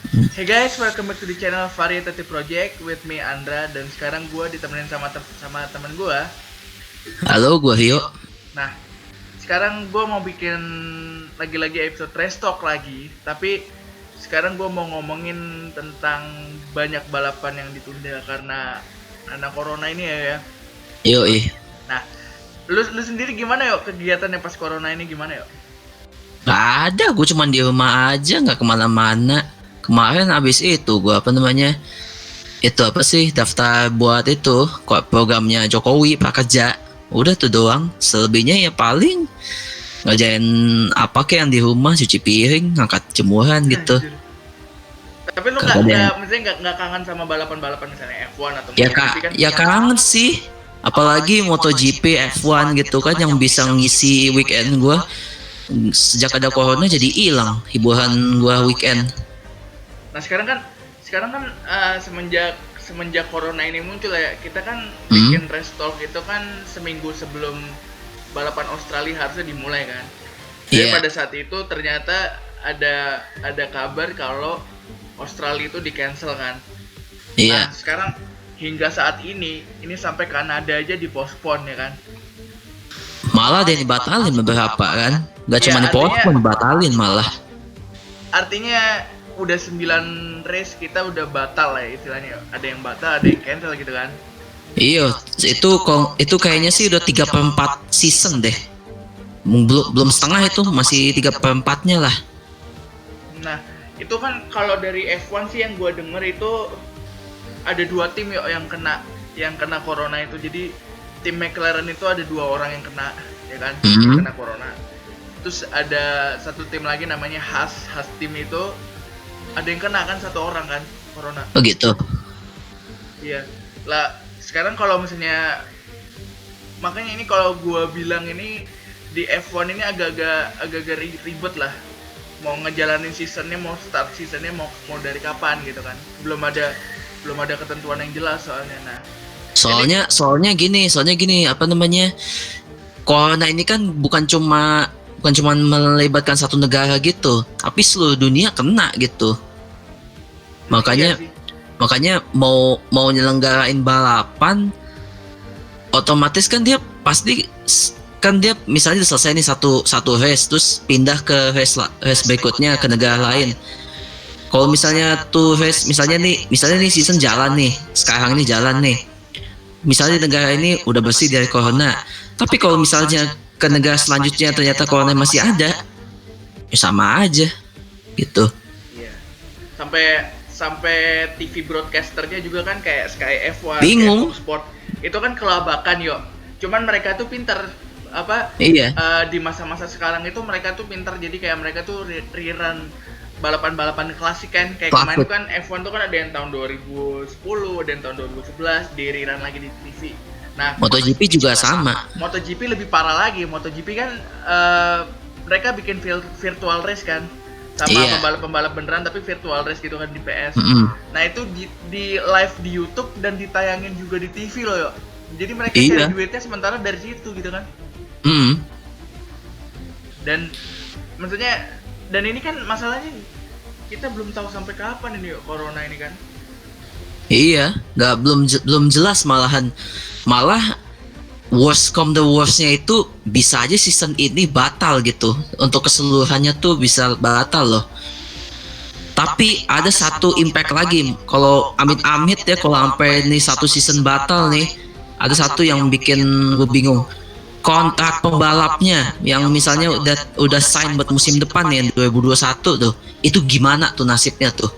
Hey guys, welcome back to the channel Variety Project with me Andra, dan sekarang gue ditemenin sama temen gue. Halo, gua Rio. Nah, sekarang gue mau bikin lagi-lagi episode Trash Talk lagi, tapi sekarang gue mau ngomongin tentang banyak balapan yang ditunda karena corona ini ya. Yoi. Nah, lu sendiri gimana yuk kegiatannya pas corona ini gimana yuk? Gak ada, gue cuman di rumah aja, nggak kemana-mana. Kemarin abis itu gue itu apa sih, daftar buat itu kok programnya Jokowi prakerja. Udah tuh doang. Selebihnya ya paling ngerjain apa kayak yang di rumah, cuci piring, ngangkat jemuran gitu. Anjir. Tapi lu Kagak ada yang- misalnya nggak kangen sama balapan-balapan misalnya F1 atau ya MotoGP kan? ya kangen sih. Apalagi MotoGP, F1 gitu kan yang bisa ngisi weekend gue. Sejak ada corona jadi hilang hiburan gua weekend. Nah sekarang kan semenjak corona ini muncul ya, kita kan Hmm? bikin Trash Talk itu kan seminggu sebelum balapan Australia harusnya dimulai kan. Jadi Iya. pada saat itu ternyata ada kabar kalau Australia itu di cancel kan. Nah Iya. sekarang hingga saat ini sampai Kanada aja dipospon ya kan. Malah ada yang dibatalin beberapa kan. Gak Ya, cuma dipotong, dibatalin malah. Artinya udah 9 race kita udah batal lah ya istilahnya. Ada yang batal, ada yang cancel gitu kan. Iya, itu kayaknya sih udah 3/4 season deh. Belum setengah itu, masih 3/4-nya lah. Nah, itu kan kalau dari F1 sih yang gue denger itu ada 2 tim yuk yang kena corona itu. Jadi tim McLaren itu ada 2 orang yang kena, ya kan? Yang kena corona. Terus ada satu tim lagi namanya Haas tim itu ada yang kena kan 1 orang kan corona. Oh gitu. Iya. Lah, sekarang kalau misalnya makanya ini kalau gue bilang ini di F1 ini agak-agak ribet lah. Mau ngejalanin seasonnya, mau start seasonnya mau dari kapan gitu kan. Belum ada ketentuan yang jelas soalnya. Nah, Soalnya gini, apa namanya? Corona ini kan bukan cuma melibatkan satu negara gitu, tapi seluruh dunia kena gitu. Makanya iya sih. makanya mau nyelenggarain balapan otomatis kan dia pasti kan dia misalnya udah selesai nih satu race terus pindah ke race berikutnya ke negara lain. Kalau misalnya tuh race misalnya nih season jalan nih, sekarang ini jalan nih, misalnya di negara ini udah bersih dari corona, tapi kalau misalnya ke negara selanjutnya ternyata corona masih ada, ya sama aja gitu. Iya. Sampai TV broadcasternya juga kan kayak Sky F1, kayak Bingung. Fox Sport. Itu kan kelabakan yo. Cuman mereka tuh pinter Iya. di masa-masa sekarang itu mereka tuh pinter, jadi kayak mereka tuh rerun balapan-balapan klasik kan. Kayak kemarin Klasik. kan F1 tuh kan ada yang tahun 2010, ada yang tahun 2011 di rerun lagi di TV. Nah, MotoGP juga sama. MotoGP lebih parah lagi. MotoGP kan mereka bikin virtual race kan, sama Iya. pembalap-pembalap beneran tapi virtual race gitu kan di PS. Mm-mm. Nah itu di live di YouTube dan ditayangin juga di TV loh yo. Jadi mereka Iya. cari duitnya sementara dari situ gitu kan. Mm. Dan maksudnya, dan ini kan masalahnya kita belum tahu sampai kapan ini yo, corona ini kan. Iya, belum jelas malah worst come the worstnya itu bisa aja season ini batal gitu untuk keseluruhannya tuh bisa batal loh. Tapi ada satu impact lagi kalau amit-amit ya kalau sampai nih satu season batal nih, ada satu yang bikin gue bingung. Kontrak pembalapnya yang misalnya udah sign buat musim depan nih 2021 tuh, itu gimana tuh nasibnya tuh?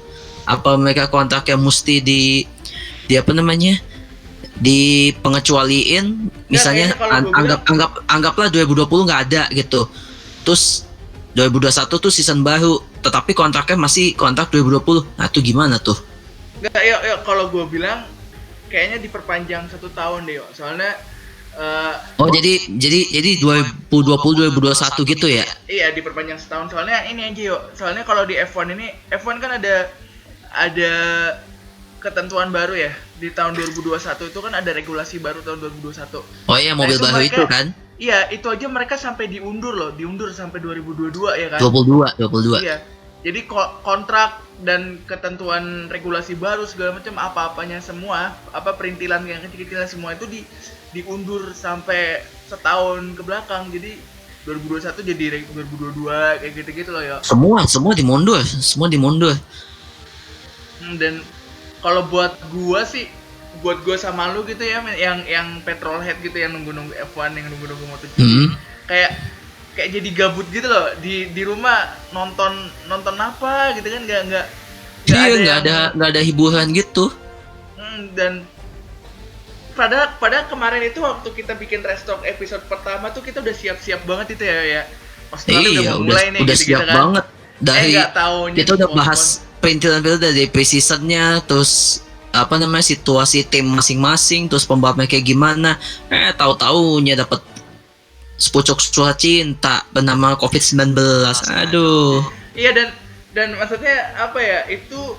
Apa mereka kontraknya mesti di apa namanya? Di pengecualiin misalnya anggaplah 2020 nggak ada gitu. Terus 2021 tuh season baru, tetapi kontraknya masih kontrak 2020. Nah, itu gimana tuh? Enggak, yuk kalau gue bilang kayaknya diperpanjang 1 tahun deh yo. Soalnya Oh, jadi 2020 2021 gitu ya? iya diperpanjang setahun. Soalnya ini aja yo. Soalnya kalau di F1 ini, F1 kan ada ketentuan baru ya. Di tahun 2021 itu kan ada regulasi baru tahun 2021. Oh iya, mobil itu baru mereka, itu kan? Iya, itu aja mereka sampai diundur sampai 2022 ya kan. 22. Iya. Jadi kontrak dan ketentuan regulasi baru segala macam apa-apanya semua, apa perintilan yang kecil-kecil semua itu diundur sampai setahun ke belakang. Jadi 2021 jadi 2022 kayak gitu-gitu loh ya. Semua dimundur. Dan kalau buat gua sama lu gitu ya, yang petrolhead gitu, yang nunggu-nunggu F1, yang nunggu-nunggu MotoGP, kayak jadi gabut gitu loh di rumah nonton apa gitu kan, nggak ada hiburan gitu. Dan pada kemarin itu waktu kita bikin restock episode pertama tuh kita udah siap-siap banget itu ya. Australia udah siap kan. banget dari kita udah bahas perintilan dari pre-seasonnya, terus apa namanya situasi tim masing-masing, terus pembalapnya kayak gimana. Tahu-taunya dapat sepucuk surat cinta bernama COVID-19. Aduh. Iya, dan maksudnya apa ya, itu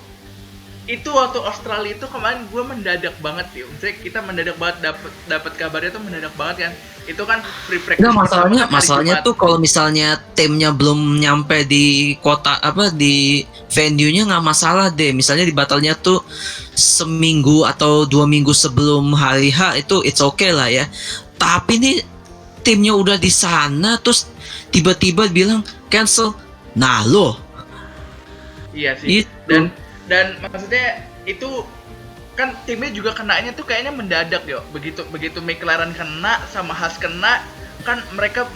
waktu Australia itu kemarin gue mendadak banget sih. Maksudnya kita mendadak banget dapat kabarnya tuh mendadak banget kan. Itu kan free practice. Nah, masalahnya tuh kalau misalnya timnya belum nyampe di kota di venue-nya nggak masalah deh. Misalnya dibatalnya tuh seminggu atau 2 minggu sebelum hari H itu it's okay lah ya. Tapi nih timnya udah di sana terus tiba-tiba bilang cancel. Nah, loh. Iya sih. Dan maksudnya itu kan timnya juga kenanya tuh kayaknya mendadak yo. Begitu McLaren kena sama Haas kena, kan mereka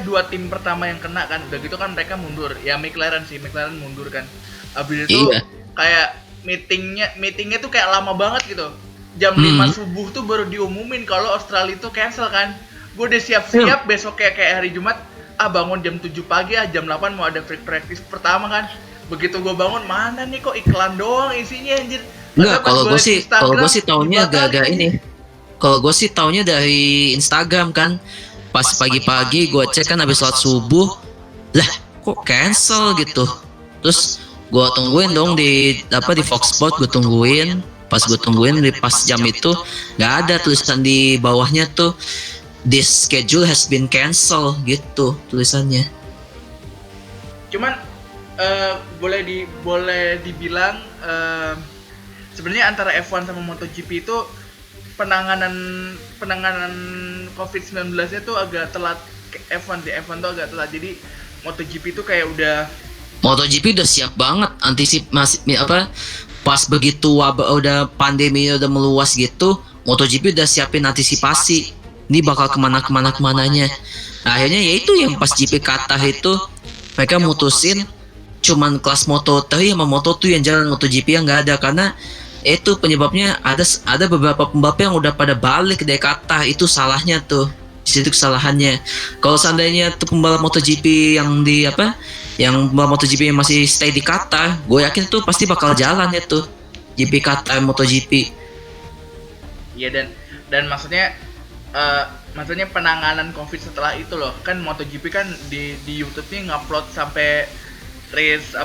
dua tim pertama yang kena kan. Udah gitu kan mereka mundur. Ya McLaren mundur kan. Habis itu kayak meetingnya tuh kayak lama banget gitu. Jam 5 subuh tuh baru diumumin kalau Australia itu cancel kan. Gue udah siap-siap besok kayak hari Jumat, bangun jam 7 pagi, jam 8 mau ada free practice pertama kan. Begitu gue bangun, mana nih kok iklan doang isinya anjir. Enggak, kalau gue sih taunya agak-agak ini. Kalau gue sih taunya dari Instagram kan. Pas pagi-pagi gue cek kan habis sholat subuh. Lah, kok cancel gitu. Terus gue tungguin dong di Fox Sport, gue tungguin. Pas jam itu nggak ada tulisan di bawahnya tuh this schedule has been cancel gitu tulisannya. Cuman boleh dibilang sebenarnya antara F1 sama MotoGP itu penanganan COVID-19-nya tuh agak telat. F1 tuh agak telat. Jadi MotoGP itu kayak MotoGP udah siap banget antisipasi pas begitu udah pandemi udah meluas gitu, MotoGP udah siapin antisipasi. Ini bakal kemananya. Nah, akhirnya yaitu yang pas GP Qatar itu mereka mutusin cuman kelas Moto3 sama Moto2 yang jalan, MotoGP yang nggak ada karena itu penyebabnya ada beberapa pembalap yang udah pada balik dari Qatar. Itu salahnya tuh, di situ kesalahannya. Kalau seandainya tuh pembalap MotoGP yang pembalap MotoGP yang masih stay di Qatar, gue yakin tuh pasti bakal jalan ya tuh GP Qatar MotoGP. Iya, dan maksudnya penanganan COVID setelah itu loh, kan MotoGP kan di YouTube-nya ngupload sampai race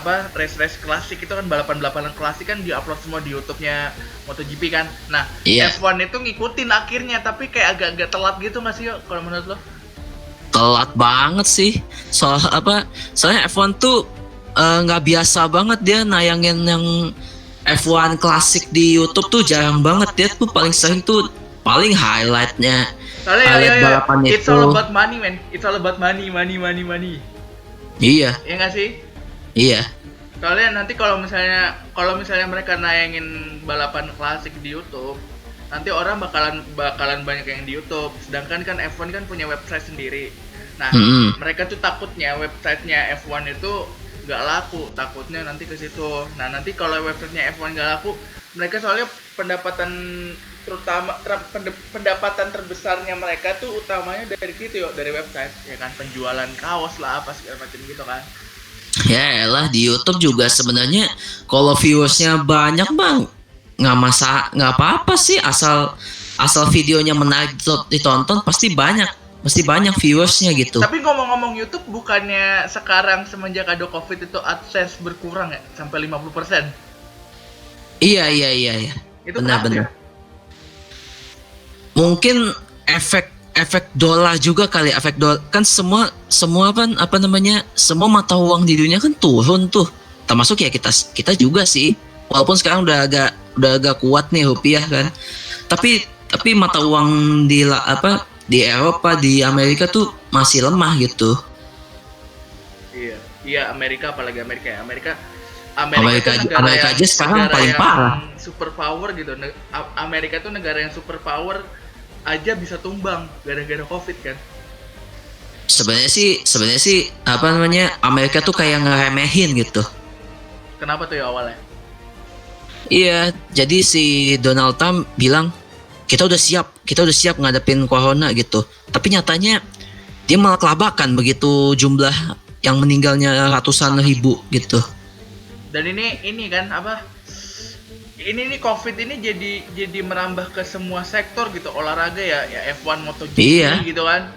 klasik itu kan, balapan klasik kan diupload semua di YouTube-nya MotoGP kan. Nah, F1 itu ngikutin akhirnya, tapi kayak agak-agak telat gitu nggak sih kalau menurut lo? Telat banget sih. Soalnya F1 tuh nggak biasa banget dia nayangin yang F1 klasik di YouTube tuh jarang banget. Dia tuh paling sering tuh highlightnya. Soalnya balapannya it's all about money, man. It's all about money. Iya. Iya nggak sih? Iya. Soalnya nanti kalau misalnya mereka nayangin balapan klasik di YouTube, nanti orang bakalan banyak yang di YouTube. Sedangkan kan F1 kan punya website sendiri. Nah, mereka tuh takutnya websitenya F1 itu nggak laku, takutnya nanti ke situ. Nah, nanti kalau websitenya F1 nggak laku, mereka soalnya pendapatan terbesarnya mereka tuh utamanya dari situ dari website, ya kan, penjualan kaos lah apa segala macam gitu kan. Ya elah, di YouTube juga sebenarnya kalau viewersnya banyak bang, nggak apa-apa sih, asal videonya menarik ditonton pasti banyak viewersnya gitu. Tapi ngomong-ngomong YouTube, bukannya sekarang semenjak ada COVID itu AdSense berkurang ya sampai 50%? Iya. Itu Benar. Mungkin efek efek dolar juga kali, efek dolar kan semua apa namanya, semua mata uang di dunia kan turun tuh, termasuk ya kita juga sih, walaupun sekarang udah agak kuat nih rupiah kan, tapi mata uang di Eropa, di Amerika tuh masih lemah gitu. Iya, iya, Amerika, apalagi Amerika ya. Amerika Amerika aja sekarang negara paling yang parah. super power gitu. Amerika tuh negara yang super power aja bisa tumbang gara-gara COVID kan. Sebenarnya sih apa namanya, Amerika tuh kayak ngeremehin gitu. Kenapa tuh ya awalnya? Iya, jadi si Donald Trump bilang kita udah siap ngadepin corona gitu. Tapi nyatanya dia malah kelabakan begitu jumlah yang meninggalnya ratusan ribu gitu. Dan ini kan apa? Ini nih COVID ini jadi merambah ke semua sektor gitu, olahraga ya F1 MotoGP Iya. gitu kan.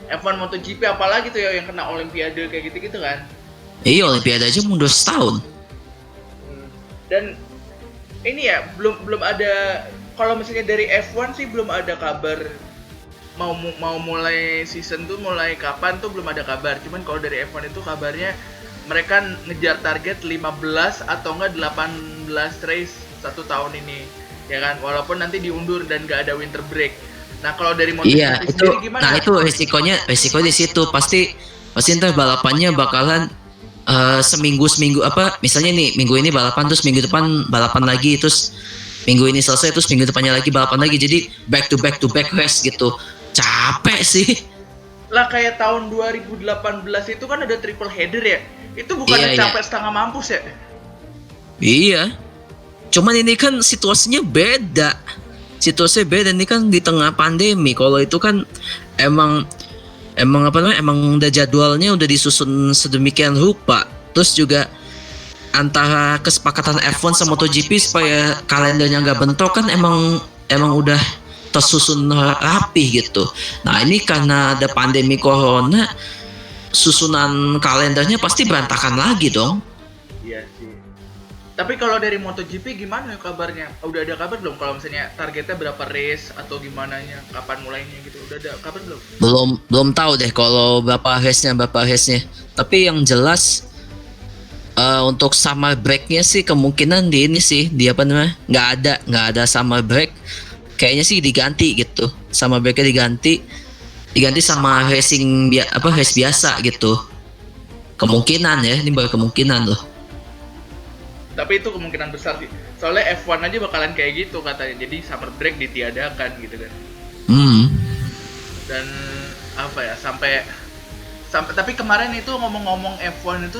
F1 MotoGP apalagi tuh ya yang kena olimpiade kayak gitu-gitu kan. Iya, Olimpiade aja mundur setahun. Dan ini ya belum ada, kalau misalnya dari F1 sih belum ada kabar mau mulai season tuh mulai kapan tuh belum ada kabar. Cuman kalau dari F1 itu kabarnya mereka ngejar target 15 atau enggak 18 race satu tahun ini ya kan, walaupun nanti diundur dan gak ada winter break. Nah kalau dari MotoGP Iya, itu sendiri gimana? nah itu resiko di situ, pasti ntar balapannya bakalan seminggu apa, misalnya nih minggu ini balapan, terus minggu depan balapan lagi, terus minggu ini selesai, terus minggu depannya lagi balapan lagi, jadi back to back race gitu. Capek sih. Lah kayak tahun 2018 itu kan ada triple header ya, itu bukan Iya, capek setengah mampus ya? Iya. Cuman ini kan situasinya beda. Ini kan di tengah pandemi. Kalau itu kan emang apa namanya? Emang udah jadwalnya udah disusun sedemikian rupa. Terus juga antara kesepakatan F1 sama MotoGP supaya kalendernya nggak bentrok kan emang udah tersusun rapi gitu. Nah ini karena ada pandemi corona, susunan kalendernya pasti berantakan lagi dong. Iya sih. Tapi kalau dari MotoGP gimana kabarnya? Udah ada kabar belum kalau misalnya targetnya berapa race atau gimana nya, kapan mulainya gitu? Udah ada kabar belum? Belum tahu deh kalau berapa race-nya. Tapi yang jelas untuk summer break-nya sih kemungkinan di ini sih, di apa namanya? Nggak ada summer break. Kayaknya sih diganti gitu. Summer break-nya diganti sama race biasa gitu. Kemungkinan ya, ini baru kemungkinan loh. Tapi itu kemungkinan besar sih. Soalnya F1 aja bakalan kayak gitu katanya. Jadi summer break ditiadakan gitu kan. Dan apa ya, sampai tapi kemarin itu ngomong-ngomong F1 itu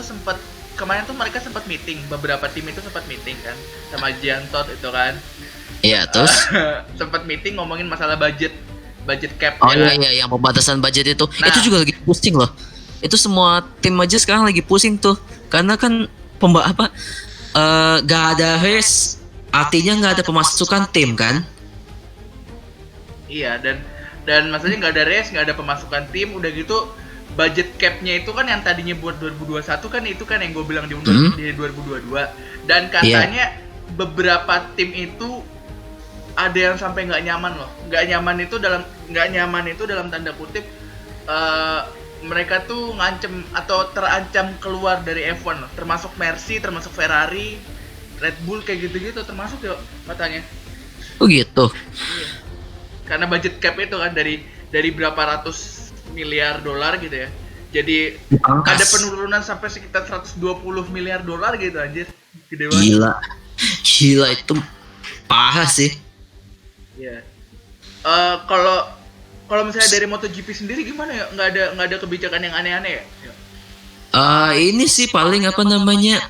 kemarin tuh mereka sempat meeting, beberapa tim itu sempat meeting kan sama Jean Todt itu kan. Iya, terus sempat meeting ngomongin masalah budget cap. oh ya kan? iya, yang pembatasan budget itu. Nah. Itu juga lagi pusing loh. Itu semua tim aja sekarang lagi pusing tuh. Karena kan gak ada race, artinya gak ada pemasukan tim kan? Iya, dan maksudnya nggak ada race, nggak ada pemasukan tim, udah gitu budget cap-nya itu kan yang tadinya buat 2021 kan itu kan yang gue bilang diundur di 2022, dan katanya beberapa tim itu ada yang sampai nggak nyaman itu dalam tanda kutip, mereka tuh ngancem atau terancam keluar dari F1 loh, termasuk Mercy, termasuk Ferrari, Red Bull kayak gitu-gitu termasuk ya katanya. Oh gitu. Karena budget cap itu kan dari berapa ratus miliar dolar gitu ya. Jadi ada penurunan sampai sekitar 120 miliar dolar gitu anjir. Gede banget. Gila itu parah sih. Iya. Kalau misalnya dari MotoGP sendiri gimana ya? Nggak ada kebijakan yang aneh-aneh ya? Ini sih paling apa namanya?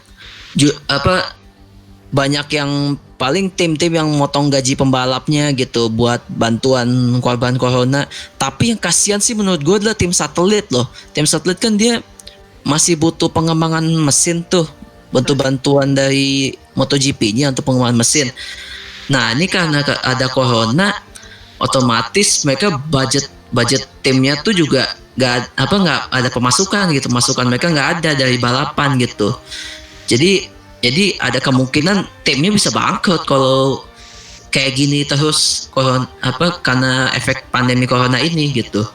Banyak yang paling tim-tim yang motong gaji pembalapnya gitu buat bantuan korban corona. Tapi yang kasihan sih menurut gue adalah tim satelit loh. Tim satelit kan dia masih butuh pengembangan mesin tuh, butuh bantuan dari MotoGP-nya untuk pengembangan mesin. Nah ini karena ada corona, otomatis mereka budget timnya tuh juga nggak ada pemasukan gitu. Masukan mereka nggak ada dari balapan gitu. Jadi ada kemungkinan timnya bisa bangkrut kalau kayak gini terus karena efek pandemi corona ini gitu.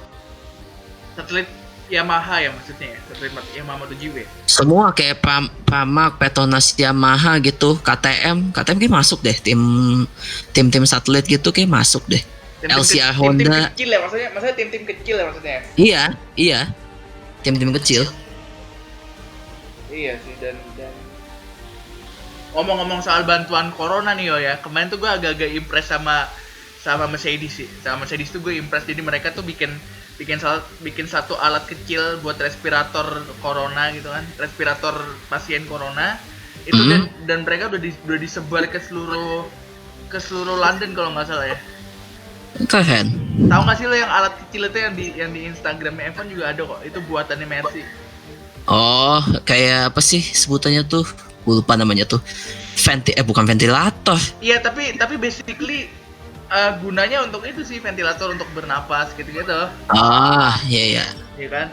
Satelit Yamaha ya maksudnya ya, satelit Yamaha MotoGP. Semua kayak Pramac, Petronas, Yamaha gitu, KTM kayak masuk deh, tim satelit gitu kayak masuk deh. LCR Tim Honda. kecil ya maksudnya tim kecil ya maksudnya. Iya. Tim kecil. Iya sih, dan ngomong-ngomong soal bantuan corona nih ya, kemarin tuh gue agak-agak impress sama Mercedes sih. Sama Mercedes tuh gue impress, jadi mereka tuh bikin satu alat kecil buat respirator corona gitu kan, respirator pasien corona itu. Dan mereka udah disebar ke seluruh London kalau nggak salah ya. Keren. Tahu nggak sih lo yang alat kecil itu yang di Instagramnya Evan juga ada kok, itu buatannya Mercy. Oh, kayak apa sih sebutannya tuh? Gue lupa namanya tuh. Bukan ventilator. Iya, tapi basically gunanya untuk itu sih, ventilator untuk bernapas gitu-gitu. Iya. Iya kan?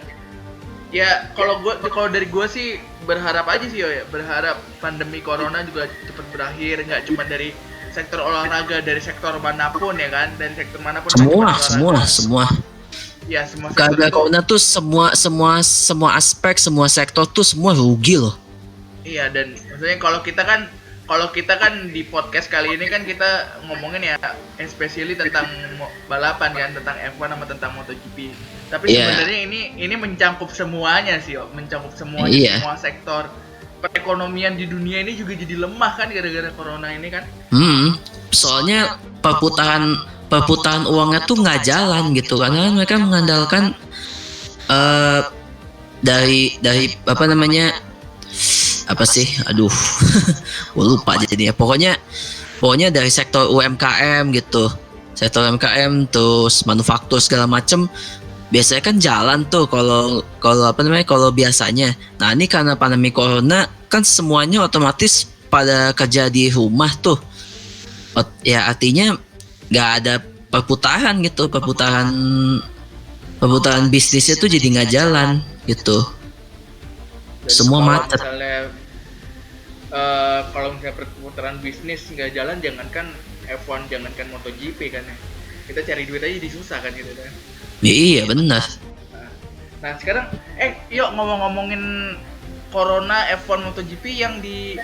Ya kalau dari gue sih berharap aja sih ya, berharap pandemi corona juga cepat berakhir, nggak cuma dari sektor olahraga, dari sektor manapun ya kan, dari sektor manapun. Semua. Ya, semua. Gara-gara corona tuh semua aspek, semua sektor tuh semua rugi loh. Iya, dan maksudnya kalau kita kan di podcast kali ini kan kita ngomongin ya especially tentang balapan kan, tentang F1 sama tentang MotoGP. Tapi sebenarnya ini mencakup semuanya sih, mencakup semuanya, semua sektor. Perekonomian di dunia ini juga jadi lemah kan gara-gara corona ini kan. Soalnya perputaran uangnya tuh nggak jalan gitu, karena mereka mengandalkan dari apa namanya, apa sih, aduh gue lupa jadinya. Pokoknya dari sektor UMKM gitu, sektor UMKM terus manufaktur segala macem biasanya kan jalan tuh kalau apa namanya, kalau biasanya. Nah ini karena pandemi corona kan semuanya otomatis pada kerja di rumah tuh ya, artinya nggak ada perputaran gitu, perputaran bisnisnya tuh jadi nggak jalan gitu. Dan semua macet. Kalau misalnya perputaran bisnis nggak jalan, jangankan F1, jangankan MotoGP kan ya, kita cari duit aja jadi susah kan gitu kan. Iya benar. Nah sekarang yuk ngomongin corona, F1, MotoGP yang di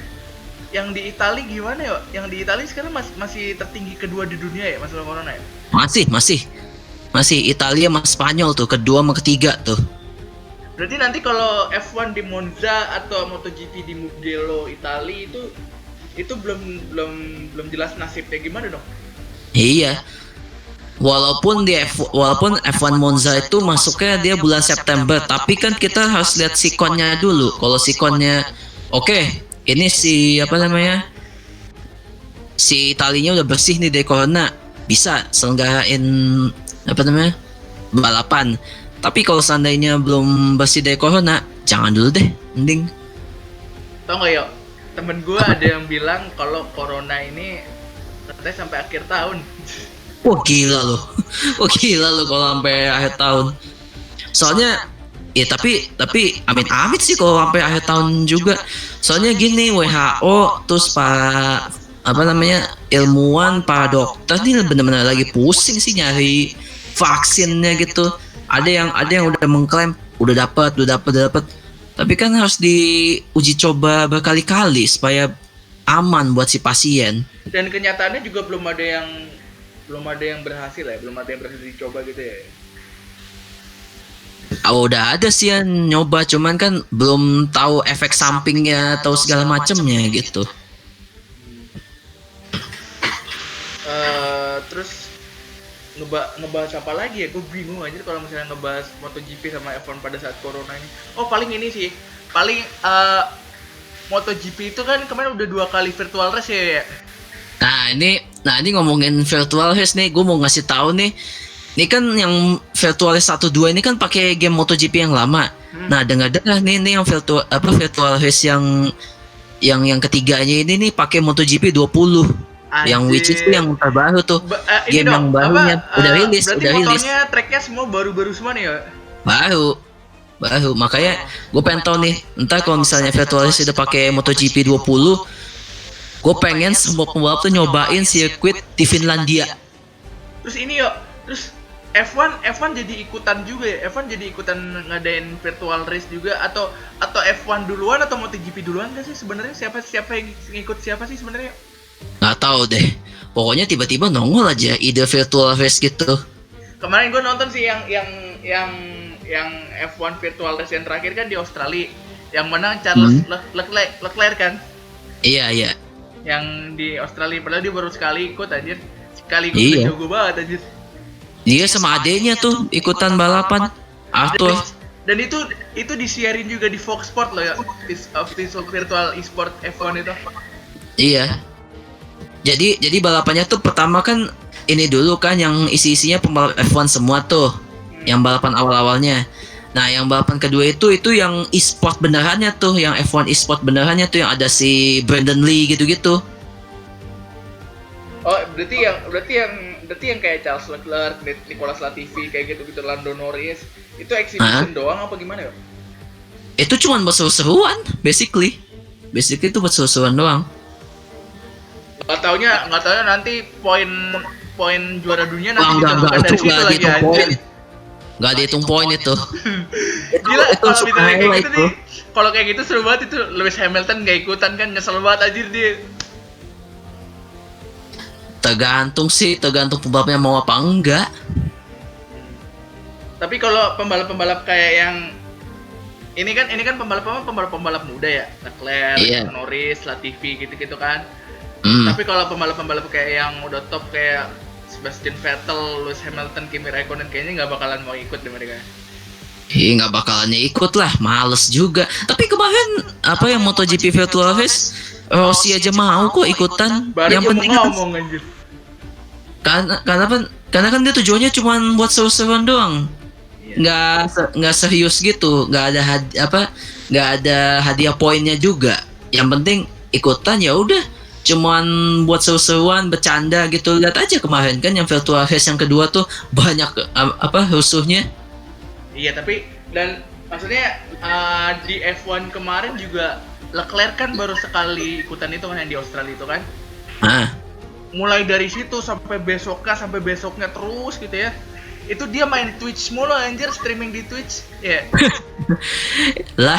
Italia gimana ya? Yang di Italia sekarang masih tertinggi kedua di dunia ya masalah corona ya? Masih Italia sama Spanyol tuh kedua sama ketiga tuh. Berarti nanti kalau F1 di Monza atau MotoGP di Mugello Italia itu belum jelas nasibnya gimana dong? Iya. Walaupun F1 Monza itu masuknya dia bulan September, tapi kan kita harus lihat sikonnya dulu. Kalau sikonnya oke, ini si Italinya udah bersih nih dari corona, bisa selenggarain balapan. Tapi kalau seandainya belum bersih dari corona, jangan dulu deh, mending. Tau nggak ya, temen gue ada yang bilang kalau corona ini katanya sampai akhir tahun. Wah gila loh kalau sampai akhir tahun. Soalnya ya tapi amit-amit sih kalau sampai akhir tahun juga. Soalnya gini, WHO terus ilmuwan, para dokter ini benar-benar lagi pusing sih nyari vaksinnya gitu. Ada yang udah mengklaim udah dapat. Tapi kan harus diuji coba berkali-kali supaya aman buat si pasien. Dan kenyataannya juga belum ada yang berhasil ya, belum ada yang berhasil dicoba gitu ya. Udah ada sih yang nyoba, cuman kan belum tahu efek sampingnya atau segala macemnya gitu. Terus ngebahas apa lagi ya? Gue bingung aja kalau misalnya ngebahas MotoGP sama F1 pada saat corona ini. Paling ini sih, MotoGP itu kan kemarin udah 2 kali virtual race ya. Nah ini ngomongin virtual race nih, gue mau ngasih tahu nih. Ini kan yang virtual race 1-2 ini kan pakai game MotoGP yang lama. Nah dengar-dengar nih yang virtual race yang ketiganya ini nih pakai MotoGP 20. Yang which itu yang terbaru tuh. Game yang barunya udah rilis. Berarti motornya, tracknya semua baru-baru semua nih ya? Baru. Makanya gue pengen tahu nih, entar kalau misalnya virtual race udah pakai MotoGP 20, Gue pengen semua pembalap tuh nyobain sirkuit di Finlandia. Terus ini yuk, terus F1 jadi ikutan juga ya. F1 jadi ikutan ngadain virtual race juga atau F1 duluan atau MotoGP duluan gak sih sebenarnya? Siapa yang ngikut siapa sih sebenarnya? Nggak tahu deh. Pokoknya tiba-tiba nongol aja ide virtual race gitu. Kemarin gue nonton sih yang F1 virtual race yang terakhir kan di Australia. Yang menang Charles Leclerc kan? Iya. Yang di Australia, padahal dia baru sekali ikut anjir. Sekali ikut Iya. udah jago banget anjir. Dia sama adeknya tuh ikutan balapan. Arthur. Dan itu disiarin juga di Fox Sport loh ya, official virtual e-sport F1 itu. Iya. Jadi balapannya tuh pertama kan ini dulu kan yang isi-isinya pembalap F1 semua tuh. Yang balapan awal-awalnya. Nah, yang balapan kedua itu yang e-sport benerannya tuh, yang F1 e-sport benerannya tuh yang ada si Brandon Lee gitu-gitu. Oh, berarti yang kayak Charles Leclerc, Nicolas Latifi kayak gitu Lando Norris, itu exhibition doang apa gimana ya? Itu cuman buat seru-seruan, basically. Basically itu buat seru-seruan doang. Nggak taunya nanti poin juara dunia nanti Enggak, dijatuhkan dari situ lagi anjir. Nggak dihitung poin itu. Gila, itu kalau misalnya kayak highlight gitu nih, kalau kayak gitu seru banget itu. Lewis Hamilton nggak ikutan kan, nyesel banget anjir dia. Tergantung pembalapnya mau apa enggak. Tapi kalau pembalap-pembalap kayak yang ini kan pembalap muda ya, Leclerc, Iya. Norris, Latifi gitu-gitu kan. Tapi kalau pembalap-pembalap kayak yang udah top kayak Sebastian Vettel, Lewis Hamilton, Kimi Raikkonen kayaknya nggak bakalan mau ikut deh mereka. Nggak bakalannya ikut lah, males juga. Tapi kemarin yang MotoGP virtual race, Rossi aja mau kok ikutan. Baru Yang gua penting mau ngomong anjir. karena kan dia tujuannya cuma buat seru-seruan doang. Iya. Nggak serius gitu, nggak ada hadiah poinnya juga. Yang penting ikutan ya udah, cuman buat seru-seruan, bercanda gitu. Lihat aja kemarin kan yang virtual race yang kedua tuh banyak rusuhnya. Iya, tapi dan maksudnya di F1 kemarin juga Leclerc kan baru sekali ikutan itu kan yang di Australia itu kan. Mulai dari situ sampai besoknya terus gitu ya. Itu dia main Twitch mulu anjir, streaming di Twitch. Ya. Lah,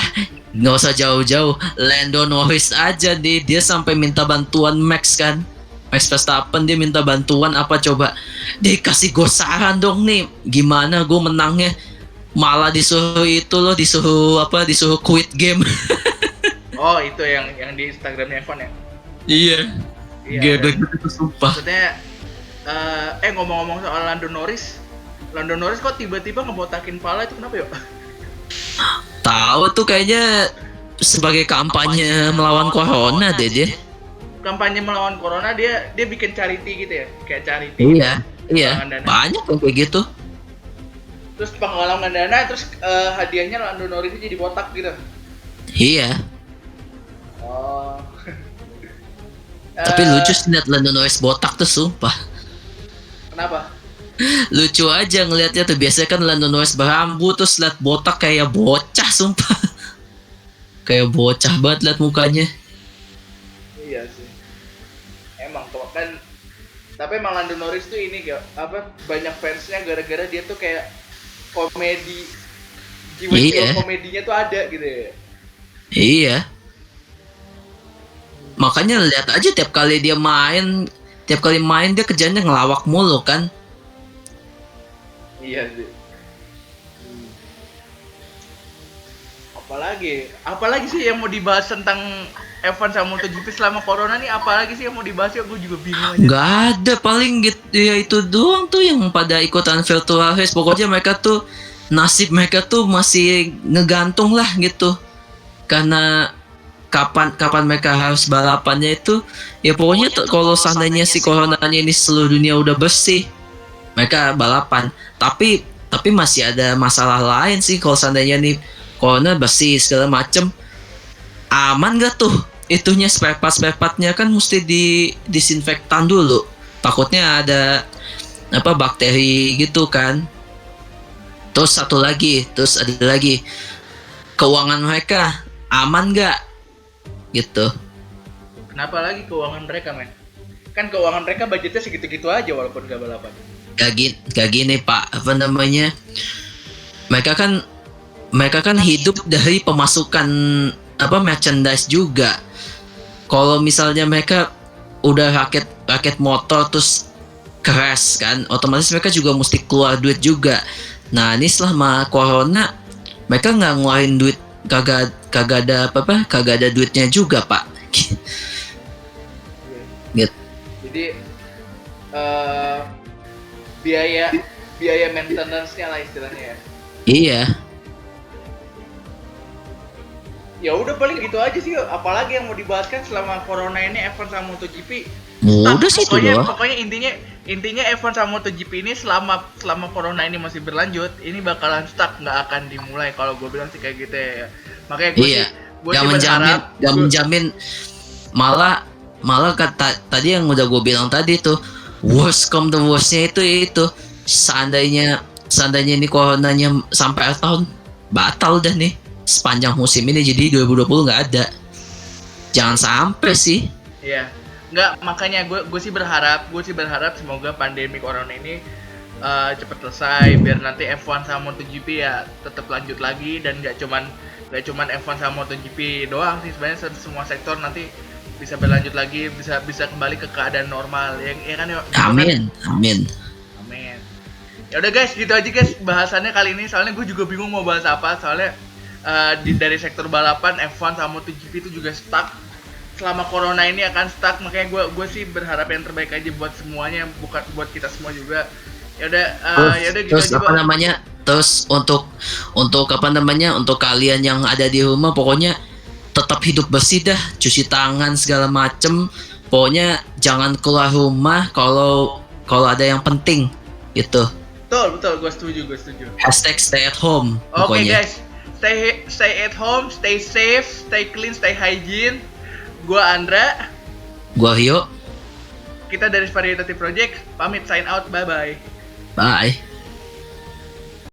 nggak usah jauh-jauh. Lando Norris aja dia sampai minta bantuan Max kan. Max Verstappen dia minta bantuan apa coba? Dikasih gue saran dong nih, gimana gue menangnya? Malah disuruh disuruh quit game. Oh, itu yang di Instagramnya F1 ya? Iya. Iya. Gitu sumpah. Maksudnya ngomong-ngomong soal Lando Norris kok tiba-tiba ngebotakin pala itu kenapa yuk? Tahu tuh kayaknya sebagai kampanye melawan corona deh dia. Kampanye melawan corona, dia bikin charity gitu ya? Kayak charity. Iya. Banyak yang kayak gitu. Terus penggalangan dana, terus hadiahnya Lando Norris jadi botak gitu. Iya. Oh. Tapi lucu sih liat Lando Norris botak tuh sumpah. Kenapa? Lucu aja ngelihatnya tuh. Biasanya kan Lando Norris berambut, terus liat botak kayak bocah sumpah. Kayak bocah banget liat mukanya. Iya sih. Emang kok kan. Tapi emang Lando Norris tuh ini banyak fansnya gara-gara dia tuh kayak komedi. Jiwa komedinya tuh ada gitu ya. Iya. Makanya lihat aja tiap kali main dia kerjanya ngelawak mulu kan. Iya sih. Apalagi sih yang mau dibahas tentang F1 sama MotoGP selama corona nih, apalagi sih yang mau dibahas ya, gue juga bingung aja. Nggak ada, paling gitu ya, itu doang tuh yang pada ikutan virtual race. Pokoknya mereka tuh nasib mereka tuh masih ngegantung lah gitu. Karena kapan mereka harus balapannya itu ya pokoknya kalau seandainya si coronanya ini seluruh dunia udah bersih, mereka balapan. Tapi masih ada masalah lain sih. Kalau seandainya nih corona bersih segala macem, aman gak tuh itunya, spare partnya kan mesti disinfektan dulu, takutnya ada bakteri gitu kan. Terus ada lagi keuangan mereka aman gak gitu. Kenapa lagi keuangan mereka, men? Kan keuangan mereka budgetnya segitu-gitu aja walaupun gak balapan. Gak gini Pak, apa namanya? Mereka kan hidup dari pemasukan apa merchandise juga. Kalau misalnya mereka udah rakit motor terus crash kan, otomatis mereka juga mesti keluar duit juga. Nah ini selama corona mereka nggak ngeluarin duit, kagak ada duitnya juga Pak. Gitu. Jadi biaya maintenance-nya lah istilahnya ya. Iya. Ya udah paling gitu aja sih. Apalagi yang mau dibahas kan selama corona ini F1 sama MotoGP. Udah sih itu doang. Pokoknya intinya F1 sama MotoGP ini selama corona ini masih berlanjut, ini bakalan stuck, nggak akan dimulai. Kalau gue bilang sih kayak gitu ya. Makanya gue gak menjamin, malah kata tadi yang udah gue bilang tadi tuh, worst come the worstnya itu seandainya ini coronanya sampai akhir tahun batal dah nih sepanjang musim ini, jadi 2020 nggak ada. Jangan sampai sih. Iya. Nggak, makanya gue sih berharap semoga pandemi corona ini cepat selesai biar nanti F1 sama MotoGP ya tetap lanjut lagi, dan nggak cuman F1 sama MotoGP doang sih, sebenarnya semua sektor nanti bisa berlanjut lagi, bisa kembali ke keadaan normal ya kan ya. Amin. Ya udah guys, gitu aja guys bahasannya kali ini, soalnya gue juga bingung mau bahas apa, soalnya dari sektor balapan F1 sama MotoGP itu juga stuck selama corona ini akan stuck, makanya gue sih berharap yang terbaik aja buat semuanya, bukan buat kita semua juga. Ya udah gitu terus aja. apa namanya, terus untuk apa namanya, untuk kalian yang ada di rumah pokoknya tetap hidup bersih dah, cuci tangan segala macem, pokoknya jangan keluar rumah kalau ada yang penting gitu. Betul, gue setuju. #stay at home. Oke guys, stay at home, stay safe, stay clean, stay hygiene. Gua Andra. Gua Rio. Kita dari Variety Project pamit sign out, bye. Bye.